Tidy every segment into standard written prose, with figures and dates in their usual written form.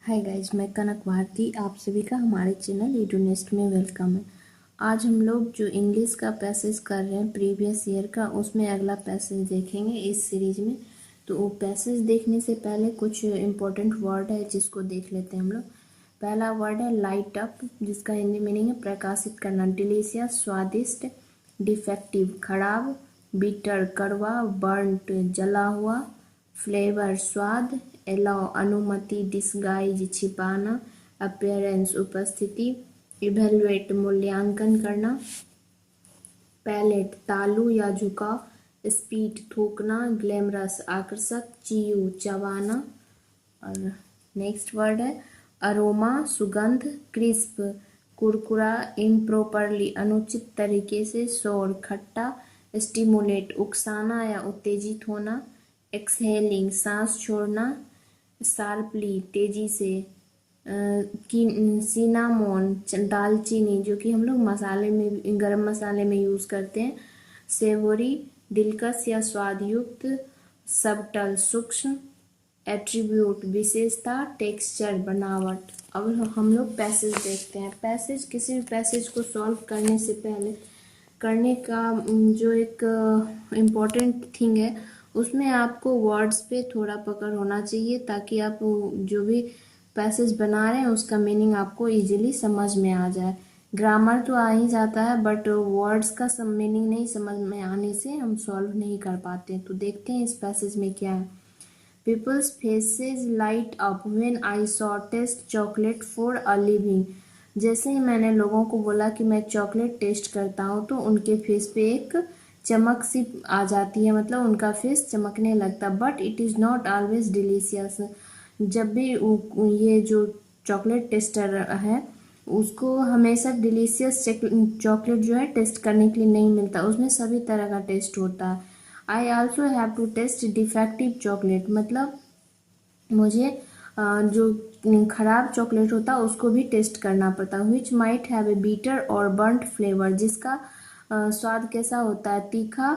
Hi guys, मैं कनक भारती। आप सभी का हमारे चैनल एडुनेस्ट में वेलकम है। आज हम लोग जो इंग्लिश का पैसेज कर रहे हैं प्रीवियस ईयर का, उसमें अगला पैसेज देखेंगे इस सीरीज में। तो वो पैसेज देखने से पहले कुछ इम्पोर्टेंट वर्ड है जिसको देख लेते हैं हम लोग। पहला वर्ड है लाइट अप, जिसका हिंदी मीनिंग है प्रकाशित करना। डिलीशियस स्वादिष्ट, डिफेक्टिव खराब, बिटर कड़वा, बर्न्ट जला हुआ, फ्लेवर स्वाद, एलाउ अनुमति, डिसगाइज छिपाना, अपीयरेंस उपस्थिति, इवेलुएट मूल्यांकन करना, पैलेट तालू या झुकाव, स्पीड थूकना, ग्लैमरस आकर्षक, चीयू चबाना। और नेक्स्ट वर्ड है अरोमा सुगंध, क्रिस्प कुरकुरा, इम्प्रॉपरली अनुचित तरीके से, सोर खट्टा, स्टिमुलेट उकसाना या उत्तेजित होना, एक्सहेलिंग सांस छोड़ना, शार्पली तेजी से, सिनामोन दालचीनी जो कि हम लोग मसाले में गरम मसाले में यूज़ करते हैं, सेवोरी दिलकश या स्वादयुक्त, सबटल सूक्ष्म, एट्रीब्यूट विशेषता, टेक्सचर बनावट। अब हम लोग पैसेज देखते हैं। पैसेज किसी भी पैसेज को सॉल्व करने से पहले करने का जो एक इम्पॉर्टेंट थिंग है, उसमें आपको वर्ड्स पे थोड़ा पकड़ होना चाहिए ताकि आप जो भी पैसेज बना रहे हैं उसका मीनिंग आपको इजीली समझ में आ जाए। ग्रामर तो आ ही जाता है, बट वर्ड्स का सब मीनिंग नहीं समझ में आने से हम सॉल्व नहीं कर पाते। तो देखते हैं इस पैसेज में क्या है। People's faces light up when I saw taste chocolate for a living. जैसे ही मैंने लोगों को बोला कि मैं चॉकलेट टेस्ट करता हूँ तो उनके फेस पे एक चमक सी आ जाती है, मतलब उनका फेस चमकने लगता। But it is not always delicious. जब भी ये जो चॉकलेट टेस्टर है उसको हमेशा डिलीशियस चॉकलेट जो है टेस्ट करने के लिए नहीं मिलता, उसमें सभी तरह का टेस्ट होता है। I also have to taste defective chocolate, मतलब मुझे जो खराब चॉकलेट होता है उसको भी टेस्ट करना पड़ता। Which might have a bitter और बर्न्ट फ्लेवर, जिसका स्वाद कैसा होता है, तीखा,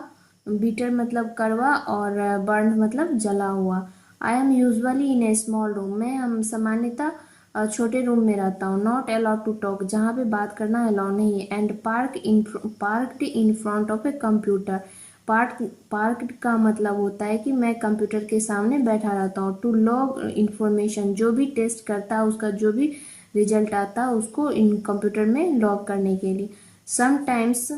बीटर मतलब कड़वा, और बर्न मतलब जला हुआ। I am usually in A small room, मैं हम सामान्यतः छोटे रूम में रहता हूँ। नॉट अलाउड टू टॉक, जहाँ पे बात करना अलाउ नहीं है। And parked in front of a computer, parked का मतलब होता है कि मैं कंप्यूटर के सामने बैठा रहता हूँ। टू लॉग इंफॉर्मेशन, जो भी टेस्ट करता है उसका जो भी रिजल्ट आता है उसको इन कंप्यूटर में लॉग करने के लिए। Sometimes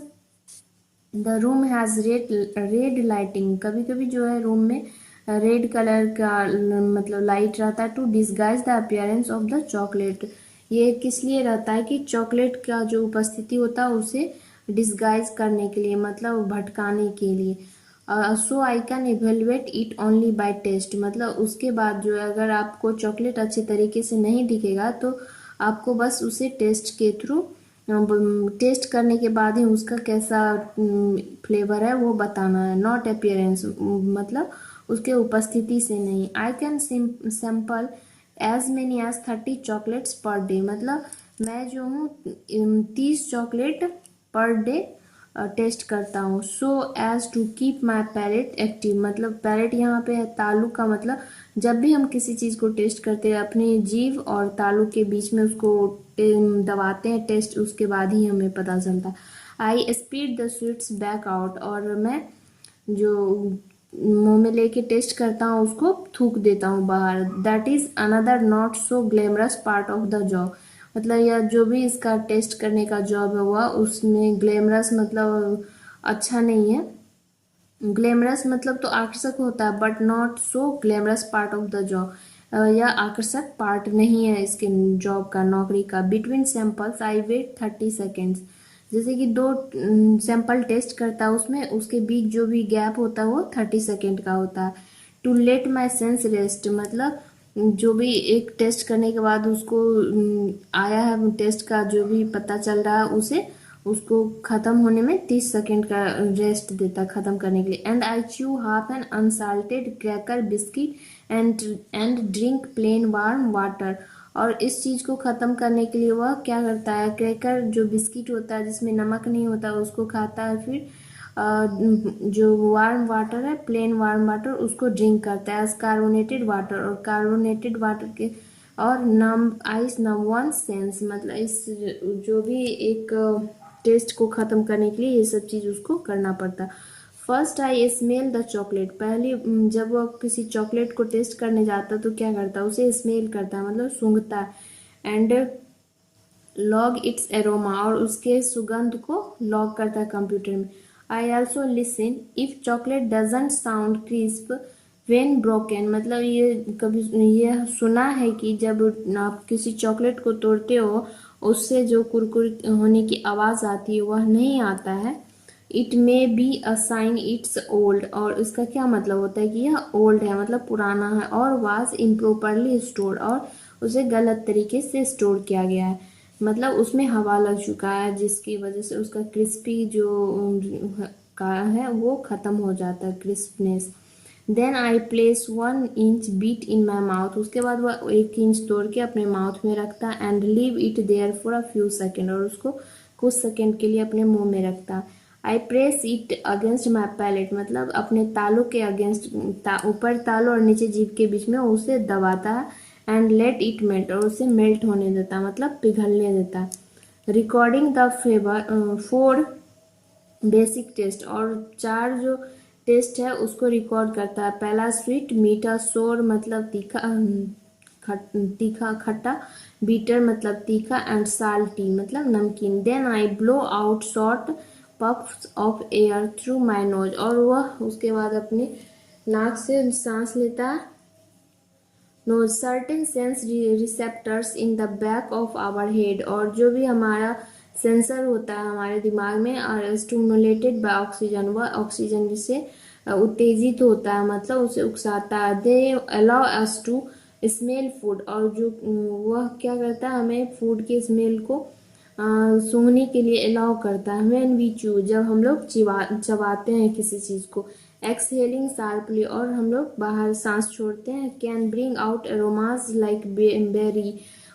the room has red lighting, कभी कभी जो है रूम में रेड कलर का मतलब लाइट रहता है। To disguise the appearance of the chocolate, ये किस लिए रहता है कि चॉकलेट का जो उपस्थिति होता है उसे डिस्गाइज करने के लिए, मतलब भटकाने के लिए। So I can evaluate it only by test, मतलब उसके बाद जो है अगर आपको चॉकलेट अच्छे तरीके से नहीं दिखेगा तो आपको बस उसे टेस्ट के थ्रू टेस्ट करने के बाद ही उसका कैसा फ्लेवर है वो बताना है। नॉट अपीयरेंस मतलब उसके उपस्थिति से नहीं। I can sample as many as 30 chocolates per day, मतलब मैं जो हूँ 30 चॉकलेट पर डे टेस्ट करता हूँ। So as to keep my palate active, मतलब पैलेट यहाँ पे है तालू का, मतलब जब भी हम किसी चीज़ को टेस्ट करते हैं अपने जीभ और तालू के बीच में उसको दबाते हैं टेस्ट, उसके बाद ही हमें पता चलता। I speed the sweets back out, और मैं जो मुंह में लेके टेस्ट करता हूँ उसको थूक देता हूँ बाहर। That is another not so glamorous part of the job, मतलब यह जो भी इसका टेस्ट करने का जॉब हुआ उसमें ग्लैमरस मतलब अच्छा नहीं है। ग्लैमरस मतलब तो आकर्षक होता है, but not so glamorous part of the job, या आकर्षक पार्ट नहीं है इसके जॉब का, नौकरी का। Between samples I wait 30 seconds, जैसे कि दो सैंपल टेस्ट करता है उसमें उसके बीच जो भी गैप होता है वो 30 सेकेंड का होता है। To let my sense rest, मतलब जो भी एक टेस्ट करने के बाद उसको आया है टेस्ट का जो भी पता चल रहा है उसे उसको खत्म होने में 30 सेकेंड का रेस्ट देता खत्म करने के लिए। And I chew half an unsalted cracker biscuit and drink plain warm water, और इस चीज़ को ख़त्म करने के लिए वह क्या करता है, क्रैकर जो बिस्किट होता है जिसमें नमक नहीं होता उसको खाता है, फिर जो वार्म वाटर है प्लेन वार्म वाटर उसको ड्रिंक करता है एज कार्बोनेटेड वाटर, और कार्बोनेटेड वाटर के और नंबर वन सेंस, मतलब इस जो भी एक टेस्ट को ख़त्म करने के लिए ये सब चीज़ उसको करना पड़ता। First I smell the chocolate, पहली जब वो किसी चॉकलेट को टेस्ट करने जाता तो क्या करता है, उसे स्मेल करता है मतलब सूंघता है। एंड लॉग इट्स एरोमा, और उसके सुगंध को लॉग करता है कंप्यूटर में। I also listen if chocolate doesn't sound crisp when broken, मतलब ये कभी ये सुना है कि जब आप किसी चॉकलेट को तोड़ते हो उससे जो कुरकुर होने की आवाज़ आती है वह नहीं आता है। It may be a sign it's old, और इसका क्या मतलब होता है कि यह ओल्ड है मतलब पुराना है, और वाज इम्प्रॉपरली स्टोर्ड, और उसे गलत तरीके से स्टोर किया गया है, मतलब उसमें हवा लग चुका है जिसकी वजह से उसका क्रिस्पी जो का है वो ख़त्म हो जाता है, crispness. Then I place 1 inch bit in my mouth, उसके बाद वह 1 इंच तोड़ के अपने माउथ में रखता है। And leave it there for a few second, और उसको कुछ सेकेंड के लिए अपने मुंह में रखता है। I press it against my palate, मतलब अपने तालू के अगेंस्ट, ऊपर तालू और नीचे जीभ के बीच में उसे दबाता है। एंड लेट इट मेल्ट, और उसे मेल्ट होने देता है मतलब पिघलने देता है। Recording the flavour 4 basic taste, और 4 जो टेस्ट है उसको रिकॉर्ड करता है। पहला स्वीट, मीठा, सोर मतलब तीखा, तीखा खट्टा, बीटर मतलब तीखा, एंड साल्टी मतलब नमकीन। Then I blow out short puffs of air through my nose, और वह उसके बाद अपने नाक से सांस लेता है। No certain sense receptors in the back of our head, और जो भी हमारा सेंसर होता है हमारे दिमाग में, और स्टिमुलेटेड बाय ऑक्सीजन, वह ऑक्सीजन से उत्तेजित होता है मतलब उसे उकसाता है। They allow us to smell food, और जो वह क्या करता है हमें फूड के स्मेल को सूंघने के लिए अलाउ करता है। व्हेन वी चू, जब हम लोग चबाते हैं किसी चीज़ को। एक्सहेलिंग शार्पली, और हम लोग बाहर सांस छोड़ते हैं। Can bring out aromas like berry,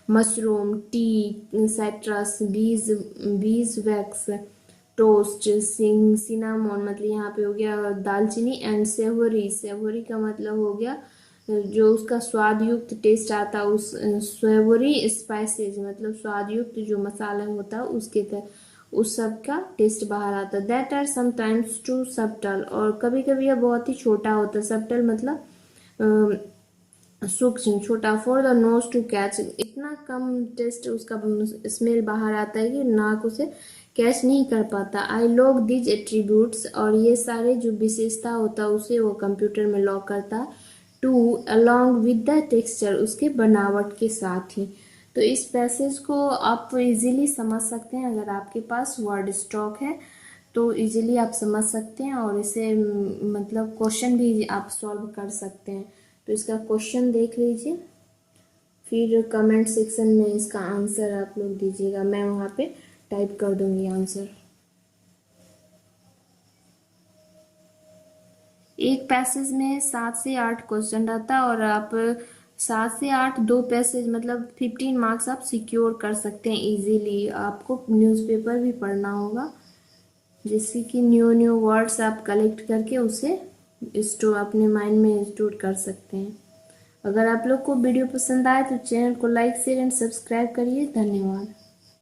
mushroom, tea, citrus, beeswax, toast, cinnamon, मतलब यहाँ पे हो गया दालचीनी। एंड सेवरी, सेवरी का मतलब हो गया जो उसका स्वाद युक्त टेस्ट आता है, उस सेवरी स्पाइसेस मतलब स्वाद युक्त जो मसाला होता है उसके उस सब का टेस्ट बाहर आता है। That are sometimes too subtle, और कभी कभी यह बहुत ही छोटा होता है। सबटल मतलब सूक्ष्म, छोटा। For the nose to catch, इतना कम टेस्ट उसका स्मेल बाहर आता है कि नाक उसे कैच नहीं कर पाता। आई लॉग दिज एट्रीब्यूट्स, और ये सारे जो विशेषता होता है उसे वो कंप्यूटर में लॉग करता है। Too along with the texture, उसके बनावट के साथ ही। तो इस पैसेज को आप इजीली समझ सकते हैं, अगर आपके पास वर्ड स्टॉक है तो इजीली आप समझ सकते हैं, और इसे मतलब क्वेश्चन भी आप सॉल्व कर सकते हैं। तो इसका क्वेश्चन देख लीजिए, फिर कमेंट सेक्शन में इसका आंसर आप लोग दीजिएगा, मैं वहाँ पे टाइप कर दूंगी आंसर। एक पैसेज में 7 से 8 क्वेश्चन रहता है, और आप 7 से 8 2 पैसेज मतलब 15 मार्क्स आप सिक्योर कर सकते हैं इजीली। आपको न्यूज़पेपर भी पढ़ना होगा जिससे कि न्यू वर्ड्स आप कलेक्ट करके उसे स्टोर अपने माइंड में स्टोर कर सकते हैं। अगर आप लोग को वीडियो पसंद आए तो चैनल को लाइक शेयर एंड सब्सक्राइब करिए। धन्यवाद।